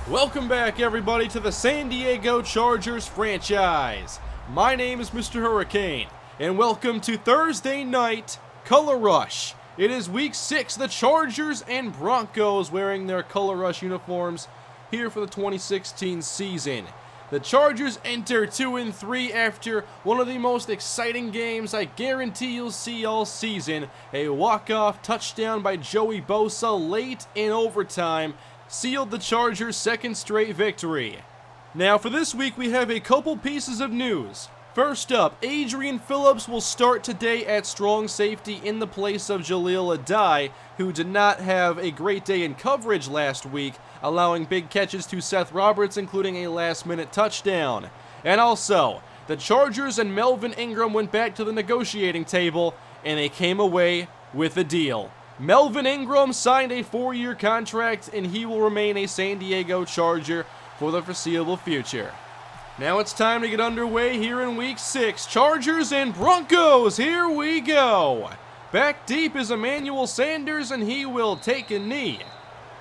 Welcome back, everybody, to the San Diego Chargers franchise. My name is MrHurriicane, and welcome to Thursday Night Color Rush. It is Week 6, the Chargers and Broncos wearing their Color Rush uniforms here for the 2016 season. The Chargers enter 2-3 after one of the most exciting games I guarantee you'll see all season. A walk-off touchdown by Joey Bosa late in overtime sealed the Chargers' second straight victory. Now for this week we have a couple pieces of news. First up, Adrian Phillips will start today at strong safety in the place of Jaleel Addae, who did not have a great day in coverage last week, allowing big catches to Seth Roberts, including a last-minute touchdown. And also, the Chargers and Melvin Ingram went back to the negotiating table, and they came away with a deal. Melvin Ingram signed a 4-year contract, and he will remain a San Diego Charger for the foreseeable future. Now it's time to get underway here in Week 6. Chargers and Broncos, here we go. Back deep is Emmanuel Sanders, and he will take a knee.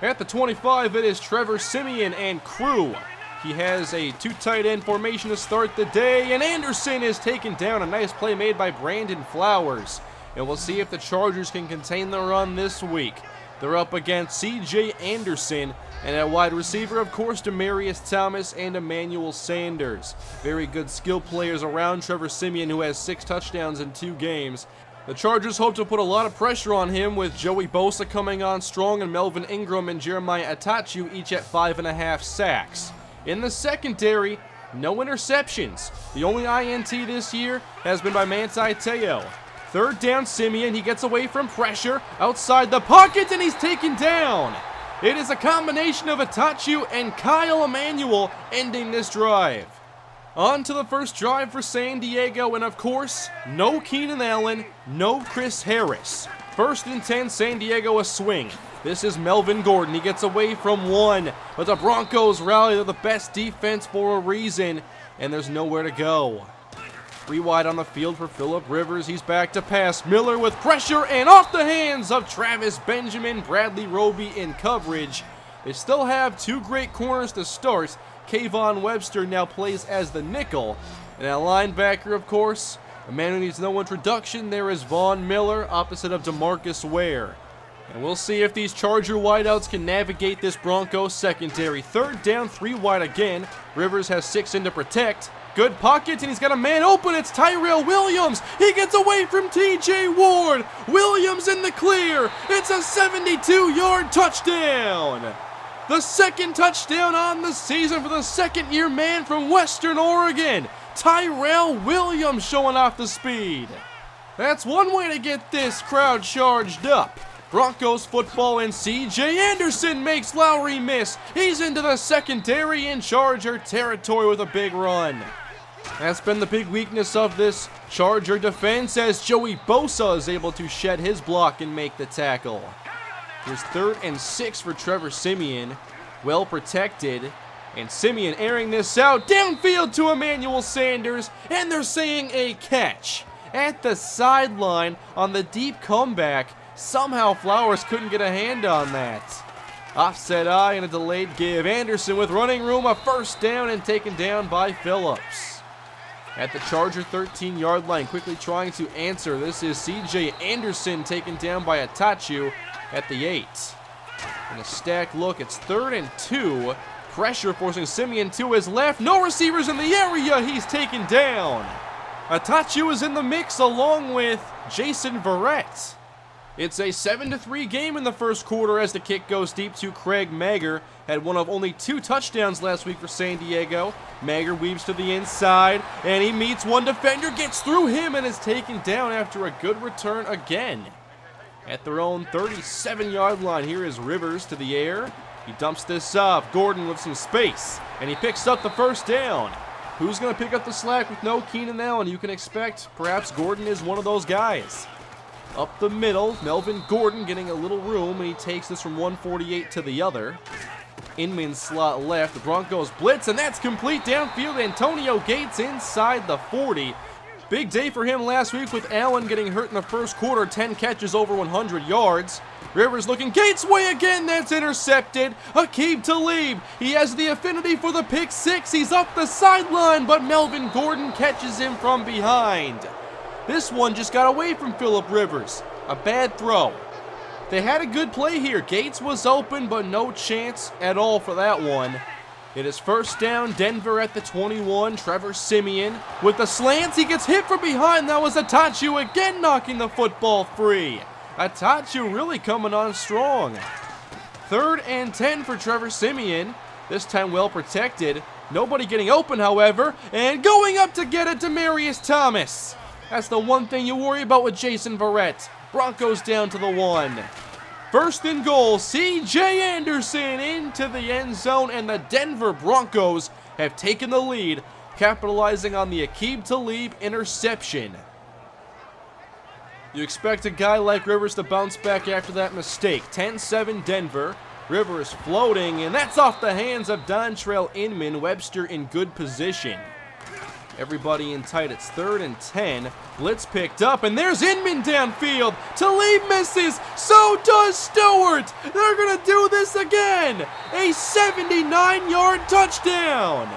At the 25, it is Trevor Siemian and crew. He has a two tight end formation to start the day, and Anderson is taken down. A nice play made by Brandon Flowers. And we'll see if the Chargers can contain the run this week. They're up against C.J. Anderson, and at wide receiver, of course, Demaryius Thomas and Emmanuel Sanders. Very good skill players around Trevor Siemian, who has 6 touchdowns in 2 games. The Chargers hope to put a lot of pressure on him, with Joey Bosa coming on strong and Melvin Ingram and Jeremiah Attaochu each at 5.5 sacks. In the secondary, no interceptions. The only INT this year has been by Manti Te'o. Third down, Siemian. He gets away from pressure outside the pocket, and he's taken down. It is a combination of Attaochu and Kyle Emanuel ending this drive. On to the first drive for San Diego, and of course, no Keenan Allen, no Chris Harris. First and 10, San Diego a swing. This is Melvin Gordon. He gets away from one, but the Broncos rally. They're the best defense for a reason, and there's nowhere to go. 3 wide on the field for Phillip Rivers. He's back to pass. Miller with pressure and off the hands of Travis Benjamin. Bradley Roby in coverage. They still have 2 great corners to start. Kayvon Webster now plays as the nickel. And at linebacker, of course, a man who needs no introduction, there is Von Miller opposite of DeMarcus Ware. And we'll see if these Charger wideouts can navigate this Broncos secondary. Third down, 3 wide again. Rivers has 6 in to protect. Good pockets, and he's got a man open. It's Tyrell Williams. He gets away from T.J. Ward. Williams in the clear. It's a 72-yard touchdown. The second touchdown on the season for the second-year man from Western Oregon. Tyrell Williams showing off the speed. That's one way to get this crowd charged up. Broncos football, and C.J. Anderson makes Lowry miss. He's into the secondary in Charger territory with a big run. That's been the big weakness of this Charger defense, as Joey Bosa is able to shed his block and make the tackle. Here's 3rd and 6 for Trevor Siemian. Well protected. And Siemian airing this out downfield to Emmanuel Sanders, and they're saying a catch. At the sideline on the deep comeback, somehow Flowers couldn't get a hand on that. Offset eye and a delayed give. Anderson with running room, a first down, and taken down by Phillips. At the Charger 13-yard line, quickly trying to answer. This is C.J. Anderson taken down by Attaochu at the 8. And a stack look, it's 3rd and 2. Pressure forcing Siemian to his left. No receivers in the area. He's taken down. Attaochu is in the mix along with Jason Verrett. It's a 7-3 game in the first quarter as the kick goes deep to Craig Mager. Had one of only 2 touchdowns last week for San Diego. Mager weaves to the inside, and he meets one defender, gets through him, and is taken down after a good return again. At their own 37-yard line, here is Rivers to the air. He dumps this off. Gordon with some space, and he picks up the first down. Who's going to pick up the slack with no Keenan Allen? You can expect perhaps Gordon is one of those guys. Up the middle, Melvin Gordon getting a little room, and he takes this from 148 to the other. Inman slot left. The Broncos blitz, and that's complete downfield. Antonio Gates inside the 40. Big day for him last week with Allen getting hurt in the first quarter, 10 catches over 100 yards. Rivers looking Gates' way again, that's intercepted. Aqib Talib, he has the affinity for the pick six. He's up the sideline, but Melvin Gordon catches him from behind. This one just got away from Phillip Rivers. A bad throw. They had a good play here. Gates was open, but no chance at all for that one. It is first down, Denver at the 21. Trevor Siemian with the slants. He gets hit from behind. That was Atachu again knocking the football free. Atachu really coming on strong. 3rd and 10 for Trevor Siemian. This time well protected. Nobody getting open, however. And going up to get it, Demaryius Thomas. That's the one thing you worry about with Jason Verrett. Broncos down to the 1. 1st and goal, C.J. Anderson into the end zone, and the Denver Broncos have taken the lead, capitalizing on the Aqib Talib interception. You expect a guy like Rivers to bounce back after that mistake. 10-7 Denver. Rivers floating, and that's off the hands of Dontrell Inman. Webster in good position. Everybody in tight. It's 3rd and 10. Blitz picked up, and there's Inman downfield. Talib misses. So does Stewart. They're going to do this again. A 79-yard touchdown.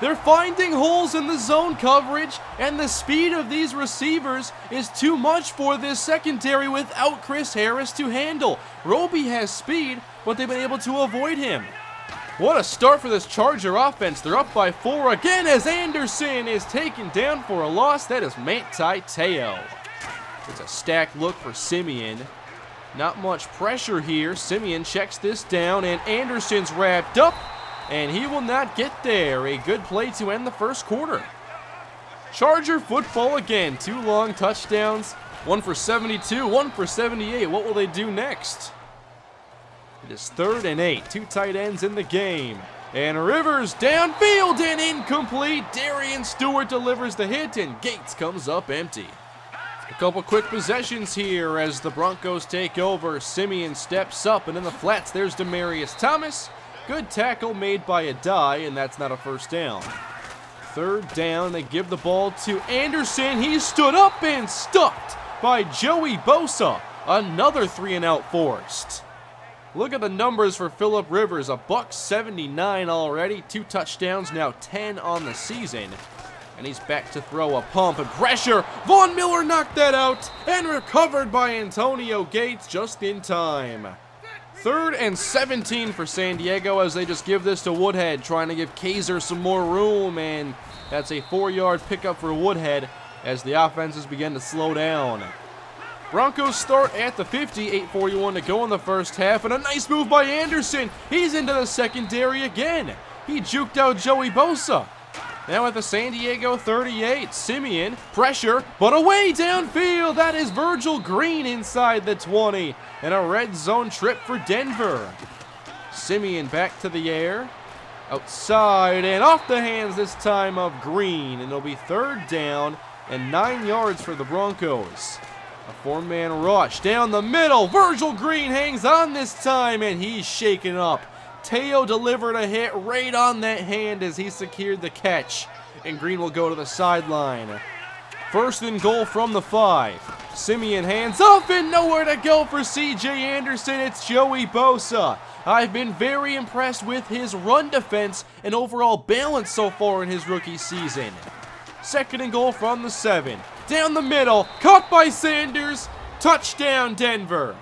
They're finding holes in the zone coverage, and the speed of these receivers is too much for this secondary without Chris Harris to handle. Roby has speed, but they've been able to avoid him. What a start for this Charger offense. They're up by 4 again as Anderson is taken down for a loss. That is Manti Te'o. It's a stacked look for Siemian. Not much pressure here. Siemian checks this down, and Anderson's wrapped up, and he will not get there. A good play to end the first quarter. Charger football again. 2 long touchdowns. One for 72, one for 78. What will they do next? It is 3rd and 8. 2 tight ends in the game. And Rivers downfield and incomplete. Darian Stewart delivers the hit, and Gates comes up empty. A couple quick possessions here as the Broncos take over. Siemian steps up, and in the flats there's Demaryius Thomas. Good tackle made by Adai, and that's not a first down. 3rd down, they give the ball to Anderson. He stood up and stuffed by Joey Bosa. Another 3-and-out forced. Look at the numbers for Phillip Rivers. $179 already. 2 touchdowns, now 10 on the season. And he's back to throw a pump and pressure. Von Miller knocked that out and recovered by Antonio Gates just in time. 3rd and 17 for San Diego as they just give this to Woodhead, trying to give Kaiser some more room, and that's a 4-yard pickup for Woodhead as the offenses begin to slow down. Broncos start at the 50, 8:41 to go in the first half, and a nice move by Anderson. He's into the secondary again. He juked out Joey Bosa. Now at the San Diego 38, Siemian, pressure, but away downfield. That is Virgil Green inside the 20, and a red zone trip for Denver. Siemian back to the air, outside, and off the hands this time of Green, and it'll be 3rd down and 9 yards for the Broncos. A 4-man rush down the middle. Virgil Green hangs on this time, and he's shaken up. Te'o delivered a hit right on that hand as he secured the catch, and Green will go to the sideline. 1st and goal from the 5. Siemian hands off and nowhere to go for C.J. Anderson. It's Joey Bosa. I've been very impressed with his run defense and overall balance so far in his rookie season. 2nd and goal from the 7. Down the middle, caught by Sanders. Touchdown, Denver.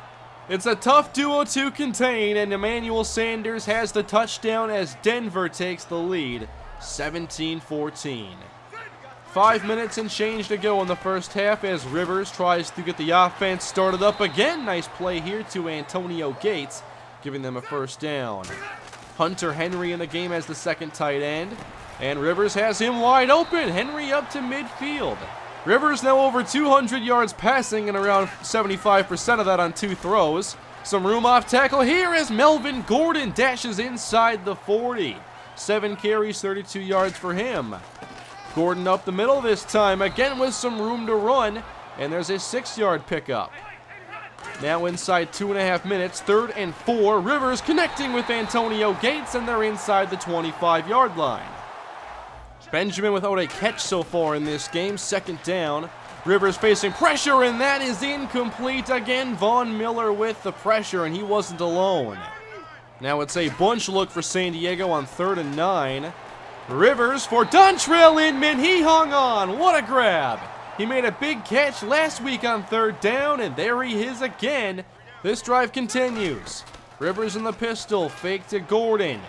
It's a tough duo to contain, and Emmanuel Sanders has the touchdown as Denver takes the lead, 17-14. 5 minutes and change to go in the first half as Rivers tries to get the offense started up again. Nice play here to Antonio Gates, giving them a first down. Hunter Henry in the game as the 2nd tight end, and Rivers has him wide open. Henry up to midfield. Rivers now over 200 yards passing and around 75% of that on 2 throws. Some room off tackle here as Melvin Gordon dashes inside the 40. 7 carries, 32 yards for him. Gordon up the middle this time, again with some room to run, and there's a 6-yard pickup. Now inside 2.5 minutes, 3rd and 4. Rivers connecting with Antonio Gates, and they're inside the 25-yard line. Benjamin without a catch so far in this game. Second down. Rivers facing pressure, and that is incomplete. Again, Von Miller with the pressure, and he wasn't alone. Now it's a bunch look for San Diego on 3rd and 9. Rivers for Dontrell Inman. He hung on. What a grab. He made a big catch last week on 3rd down, and there he is again. This drive continues. Rivers in the pistol. Fake to Gordon.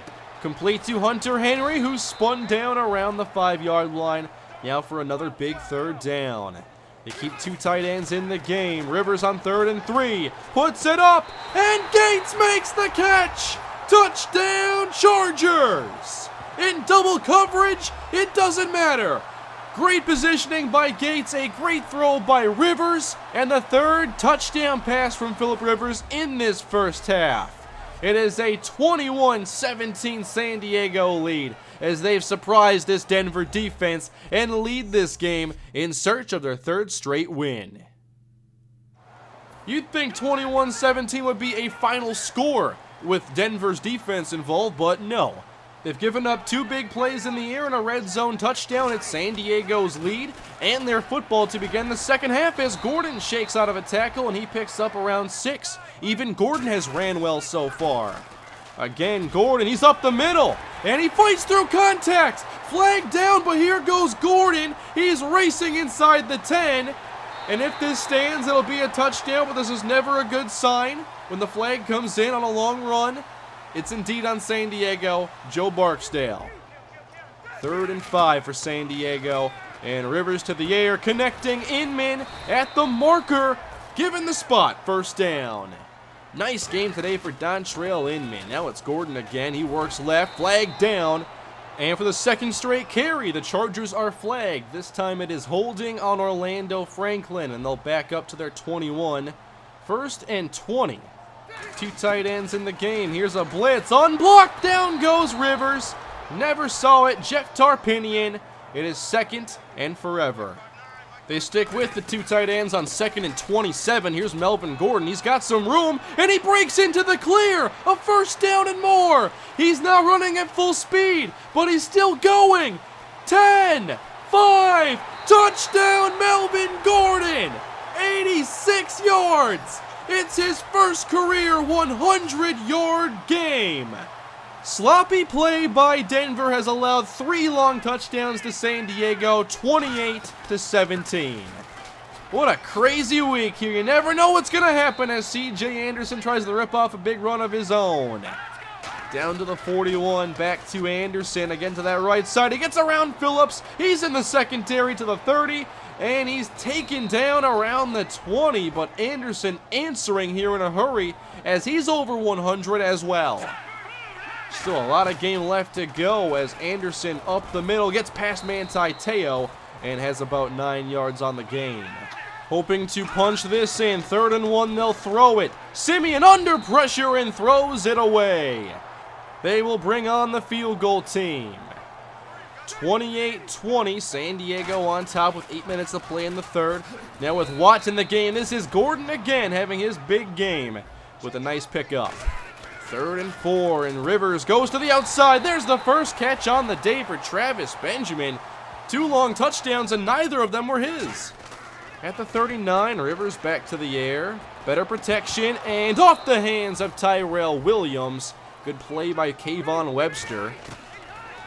Complete to Hunter Henry, who spun down around the 5-yard line. Now for another big 3rd down. They keep 2 tight ends in the game. Rivers on 3rd and 3. Puts it up, and Gates makes the catch. Touchdown, Chargers. In double coverage, it doesn't matter. Great positioning by Gates, a great throw by Rivers, and the 3rd touchdown pass from Phillip Rivers in this first half. It is a 21-17 San Diego lead as they've surprised this Denver defense and lead this game in search of their 3rd straight win. You'd think 21-17 would be a final score with Denver's defense involved, but no. They've given up 2 big plays in the air and a red zone touchdown at San Diego's lead and their football to begin the second half as Gordon shakes out of a tackle and he picks up around 6. Even Gordon has ran well so far. Again, Gordon, he's up the middle, and he fights through contact. Flag down, but here goes Gordon. He's racing inside the 10, and if this stands, it'll be a touchdown, but this is never a good sign when the flag comes in on a long run. It's indeed on San Diego, Joe Barksdale. 3rd and 5 for San Diego, and Rivers to the air, connecting Inman at the marker, given the spot, 1st down. Nice game today for Dontrell Inman. Now it's Gordon again. He works left, flag down. And for the 2nd straight carry, the Chargers are flagged. This time it is holding on Orlando Franklin, and they'll back up to their 21. 1st and 20. 2 tight ends in the game. Here's a blitz. Unblocked. Down goes Rivers. Never saw it. Jeff Tarpinian. It is 2nd and forever. They stick with the 2 tight ends on 2nd and 27. Here's Melvin Gordon. He's got some room, and he breaks into the clear. A 1st down and more. He's now running at full speed, but he's still going. 10, 5, touchdown Melvin Gordon. 86 yards. It's his first career 100-yard game. Sloppy play by Denver has allowed 3 long touchdowns to San Diego, 28-17. What a crazy week here. You never know what's going to happen as C.J. Anderson tries to rip off a big run of his own. Down to the 41, back to Anderson, again to that right side. He gets around Phillips. He's in the secondary to the 30, and he's taken down around the 20, but Anderson answering here in a hurry as he's over 100 as well. Still a lot of game left to go as Anderson up the middle gets past Manti Te'o and has about 9 yards on the game. Hoping to punch this in. 3rd and 1, they'll throw it. Simeon under pressure and throws it away. They will bring on the field goal team. 28-20, San Diego on top with 8 minutes to play in the 3rd. Now with Watt in the game, this is Gordon again having his big game with a nice pickup. 3rd and 4, and Rivers goes to the outside. There's the first catch on the day for Travis Benjamin. 2 long touchdowns, and neither of them were his. At the 39, Rivers back to the air. Better protection, and off the hands of Tyrell Williams. Good play by Kayvon Webster.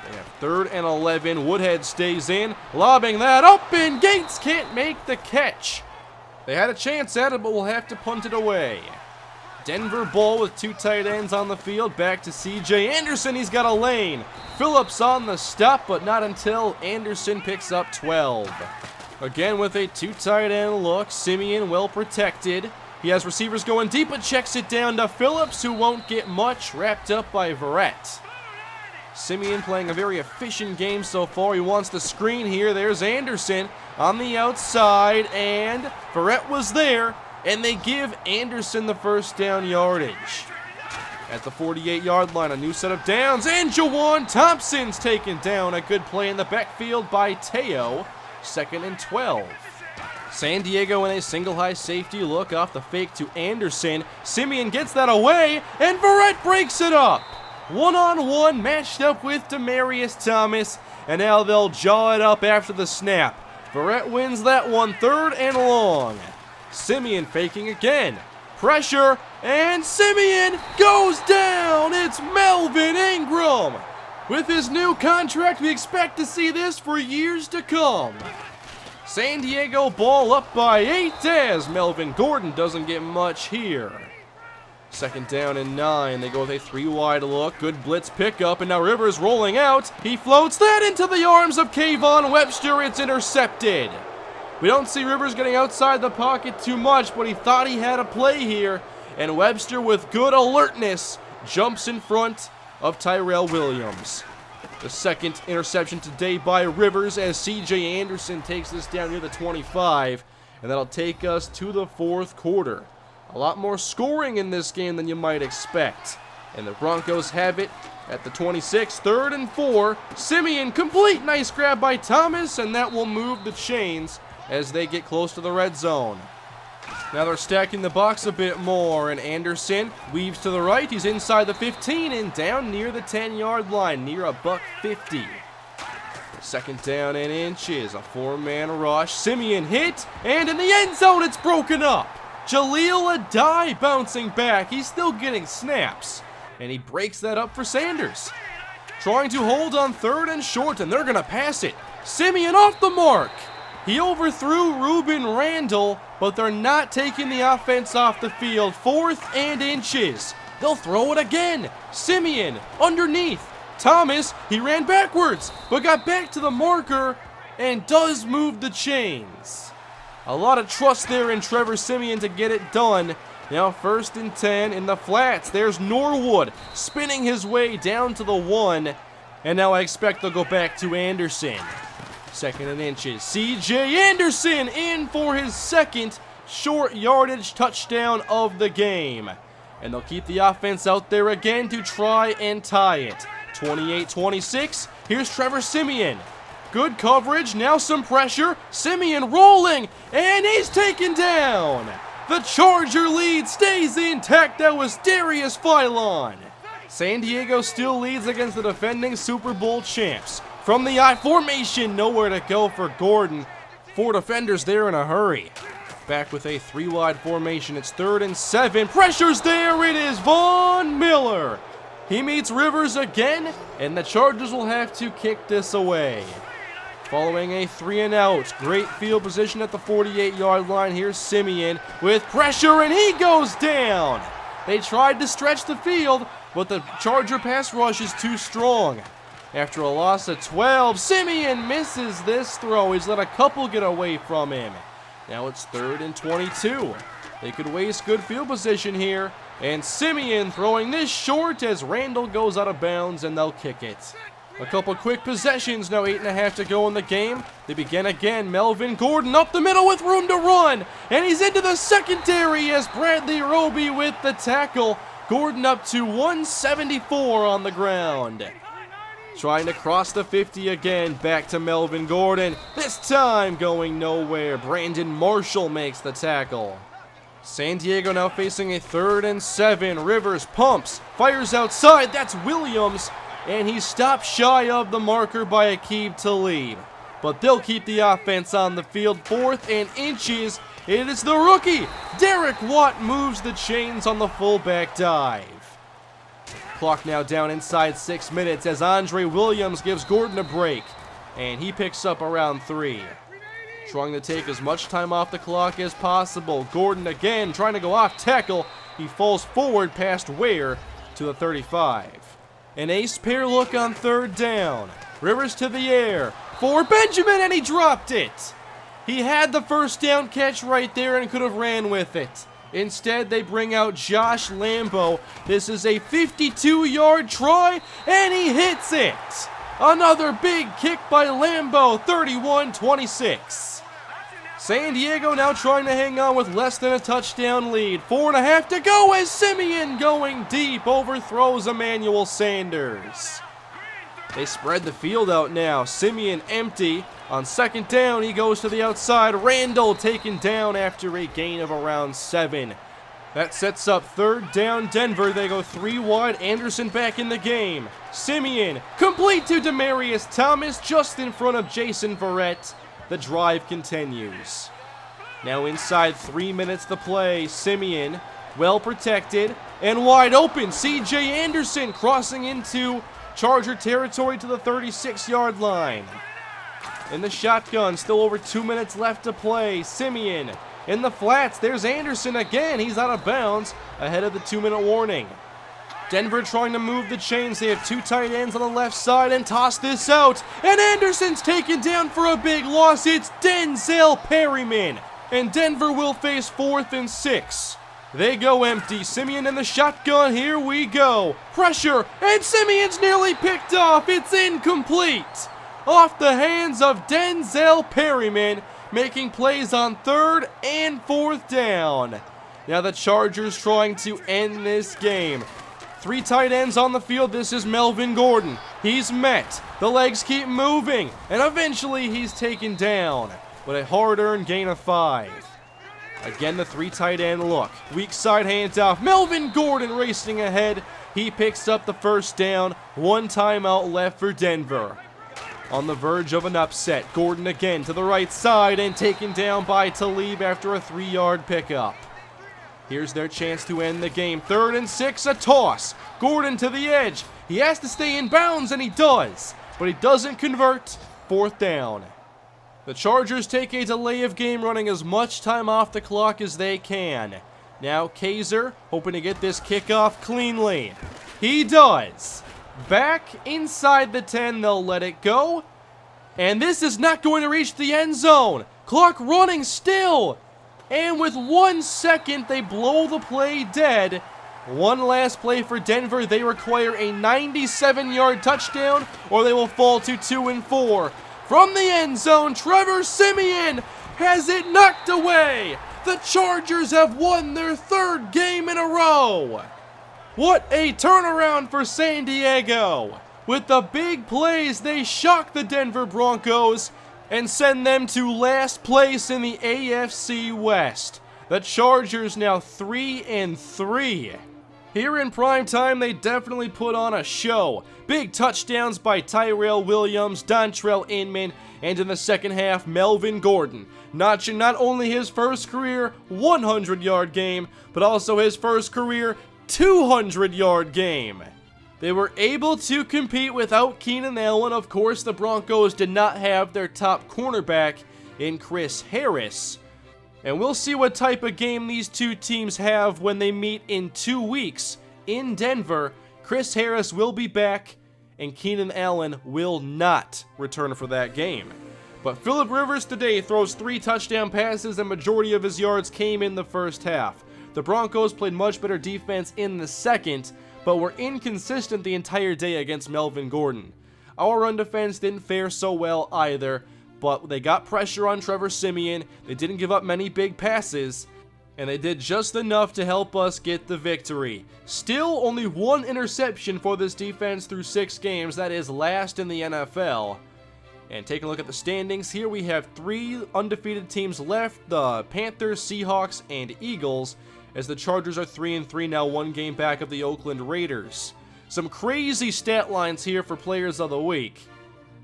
They have 3rd and 11. Woodhead stays in, lobbing that up, and Gates can't make the catch. They had a chance at it, but will have to punt it away. Denver ball with 2 tight ends on the field. Back to C.J. Anderson. He's got a lane. Phillips on the stop, but not until Anderson picks up 12. Again with a 2 tight end look. Simeon well protected. He has receivers going deep, but checks it down to Phillips, who won't get much. Wrapped up by Verrett. Simeon playing a very efficient game so far. He wants the screen here. There's Anderson on the outside, and Verrett was there. And they give Anderson the 1st down yardage. At the 48-yard line, a new set of downs, and Jawan Thompson's taken down. A good play in the backfield by Te'o. 2nd and 12. San Diego in a single high safety look off the fake to Anderson. Simeon gets that away, and Verrett breaks it up. One-on-one matched up with Demaryius Thomas, and now they'll jaw it up after the snap. Verrett wins that one, 3rd and long. Simeon faking again. Pressure, and Simeon goes down! It's Melvin Ingram! With his new contract, we expect to see this for years to come. San Diego ball up by 8 as Melvin Gordon doesn't get much here. 2nd down and 9. They go with a 3-wide look. Good blitz pickup, and now Rivers rolling out. He floats that into the arms of Kayvon Webster. It's intercepted. We don't see Rivers getting outside the pocket too much, but he thought he had a play here. And Webster, with good alertness, jumps in front of Tyrell Williams. The 2nd interception today by Rivers as C.J. Anderson takes this down near the 25. And that'll take us to the 4th quarter. A lot more scoring in this game than you might expect. And the Broncos have it at the 26, 3rd and 4. Simeon, complete, nice grab by Thomas, and that will move the chains as they get close to the red zone. Now they're stacking the box a bit more, and Anderson weaves to the right. He's inside the 15 and down near the 10-yard line, near a $150. 2nd down and inches, a 4-man rush. Simeon hit, and in the end zone, it's broken up. Jaleel Adai bouncing back. He's still getting snaps. And he breaks that up for Sanders. Trying to hold on 3rd and short, and they're going to pass it. Simeon off the mark. He overthrew Ruben Randall, but they're not taking the offense off the field. 4th and inches. They'll throw it again. Simeon underneath. Thomas, he ran backwards, but got back to the marker and does move the chains. A lot of trust there in Trevor Simeon to get it done. Now 1st and 10 in the flats. There's Norwood spinning his way down to the 1. And now I expect they'll go back to Anderson. 2nd and inches. C.J. Anderson in for his 2nd short yardage touchdown of the game. And they'll keep the offense out there again to try and tie it. 28-26. Here's Trevor Simeon. Good coverage, now some pressure. Simeon rolling, and he's taken down. The Charger lead stays intact. That was Darius Philon. San Diego still leads against the defending Super Bowl champs. From the I formation, nowhere to go for Gordon. 4 defenders there in a hurry. Back with a 3-wide formation. It's 3rd and 7. Pressure's there. It is Von Miller. He meets Rivers again, and the Chargers will have to kick this away. Following a 3-and-out. Great field position at the 48-yard line. Here's Simeon with pressure, and he goes down. They tried to stretch the field, but the Charger pass rush is too strong. After a loss of 12, Simeon misses this throw. He's let a couple get away from him. Now it's 3rd and 22. They could waste good field position here. And Simeon throwing this short as Randall goes out of bounds, and they'll kick it. A couple quick possessions, now 8.5 to go in the game. They begin again. Melvin Gordon up the middle with room to run. And he's into the secondary as Bradley Roby with the tackle. Gordon up to 174 on the ground. Trying to cross the 50 again. Back to Melvin Gordon. This time going nowhere. Brandon Marshall makes the tackle. San Diego now facing a 3rd and 7. Rivers pumps. Fires outside. That's Williams. And he's stopped shy of the marker by Aqib Talib. But they'll keep the offense on the field. 4th and inches. It is the rookie. Derek Watt moves the chains on the fullback dive. Clock now down inside 6 minutes as Andre Williams gives Gordon a break. And he picks up around 3. Trying to take as much time off the clock as possible. Gordon again trying to go off tackle. He falls forward past Ware to the 35. An ace pair look on 3rd down. Rivers to the air for Benjamin, and he dropped it. He had the first down catch right there and could have ran with it. Instead, they bring out Josh Lambo. This is a 52-yard try, and he hits it. Another big kick by Lambo, 31-26. San Diego now trying to hang on with less than a touchdown lead. 4.5 to go as Simeon going deep overthrows Emmanuel Sanders. They spread the field out now. Simeon empty. On 2nd down, he goes to the outside. Randall taken down after a gain of around 7. That sets up third down Denver. They go 3 wide. Anderson back in the game. Simeon, complete to Demaryius Thomas, just in front of Jason Verrett. The drive continues. Now inside 3 minutes to play. Simeon, well protected and wide open. C.J. Anderson crossing into Charger territory to the 36-yard line. In the shotgun, still over 2 minutes left to play. Simeon in the flats. There's Anderson again. He's out of bounds ahead of the 2-minute warning. Denver trying to move the chains. They have 2 tight ends on the left side and toss this out. And Anderson's taken down for a big loss. It's Denzel Perryman. And Denver will face 4th and 6. They go empty. Simeon in the shotgun. Here we go. Pressure. And Simeon's nearly picked off. It's incomplete. Off the hands of Denzel Perryman, making plays on 3rd and 4th down. Now the Chargers trying to end this game. 3 tight ends on the field. This is Melvin Gordon. He's met. The legs keep moving. And eventually he's taken down with a hard-earned gain of 5. Again, the 3 tight end look. Weak side handoff. Melvin Gordon racing ahead. He picks up the first down. 1 timeout left for Denver. On the verge of an upset. Gordon again to the right side and taken down by Talib after a 3-yard pickup. Here's their chance to end the game. 3rd and 6, a toss. Gordon to the edge. He has to stay in bounds, and he does. But he doesn't convert. 4th down. The Chargers take a delay of game, running as much time off the clock as they can. Now Kaiser hoping to get this kickoff cleanly. He does. Back inside the 10, they'll let it go. And this is not going to reach the end zone. Clock running still. And with 1 second, they blow the play dead. One last play for Denver. They require a 97-yard touchdown, or they will fall to 2 and 4. From the end zone, Trevor Siemian has it knocked away. The Chargers have won their 3rd game in a row. What a turnaround for San Diego. With the big plays, they shock the Denver Broncos and send them to last place in the AFC West. The Chargers now 3 and 3. Here in prime time, they definitely put on a show. Big touchdowns by Tyrell Williams, Dontrell Inman, and in the second half, Melvin Gordon, notching not only his first career 100-yard game, but also his first career 200-yard game. They were able to compete without Keenan Allen. Of course, the Broncos did not have their top cornerback in Chris Harris. And we'll see what type of game these two teams have when they meet in 2 weeks in Denver. Chris Harris will be back, and Keenan Allen will not return for that game. But Phillip Rivers today throws 3 touchdown passes, and majority of his yards came in the first half. The Broncos played much better defense in the second, but were inconsistent the entire day against Melvin Gordon. Our run defense didn't fare so well either, but they got pressure on Trevor Siemian. They didn't give up many big passes, and they did just enough to help us get the victory. Still, only 1 interception for this defense through 6 games. That is last in the NFL. And taking a look at the standings, here we have 3 undefeated teams left, the Panthers, Seahawks, and Eagles, as the Chargers are 3 and 3 now, 1 game back of the Oakland Raiders. Some crazy stat lines here for Players of the Week.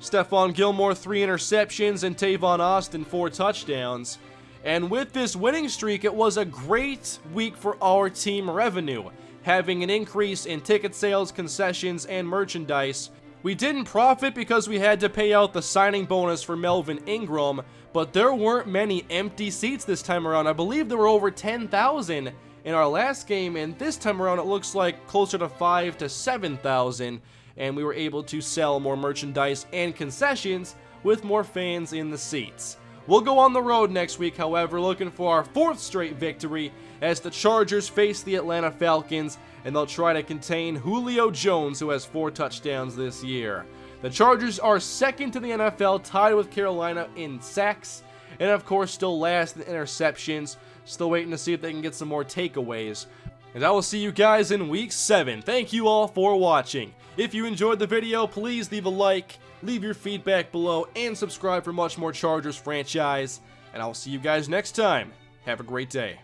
Stephon Gilmore, 3 interceptions, and Tavon Austin, 4 touchdowns. And with this winning streak, it was a great week for our team revenue, having an increase in ticket sales, concessions, and merchandise. We didn't profit because we had to pay out the signing bonus for Melvin Ingram, but there weren't many empty seats this time around. I believe there were over 10,000 in our last game, and this time around it looks like closer to 5,000 to 7,000, and we were able to sell more merchandise and concessions with more fans in the seats. We'll go on the road next week, however, looking for our 4th straight victory as the Chargers face the Atlanta Falcons, and they'll try to contain Julio Jones, who has 4 touchdowns this year. The Chargers are 2nd to the NFL, tied with Carolina in sacks, and of course still last in interceptions. Still waiting to see if they can get some more takeaways. And I will see you guys in Week 7. Thank you all for watching. If you enjoyed the video, please leave a like, leave your feedback below, and subscribe for much more Chargers franchise. And I will see you guys next time. Have a great day.